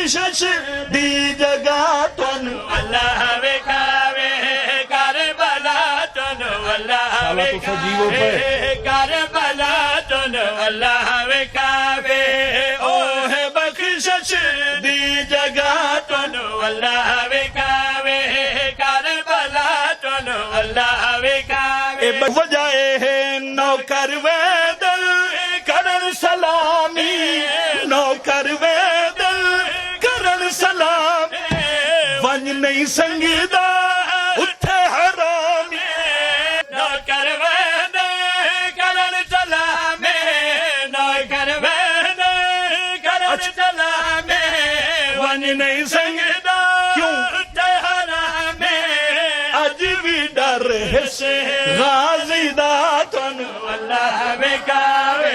बख्शिश दी जगह तुहानू अल्लाह वेखावे करबला तुहानू अल्लाह वेखावे करबला तुहानू अल्लाह वेखावे ओह बख्शिश दी जगह तुहानू अल्लाह वेखावे करबला तुहानू अल्लाह वेखावे वजाए नौकर वेदल करन सलामी नौकर वेदल करन सलाम वंज नहीं संगदा उठे हरामी नौकर वेदल करन सलामे नौकर वेदल करन सलामे वंज नहीं संगदा क्यों उठे हरामे अज भी डर है से गाजी दा तुहानू अल्लाह वेखावे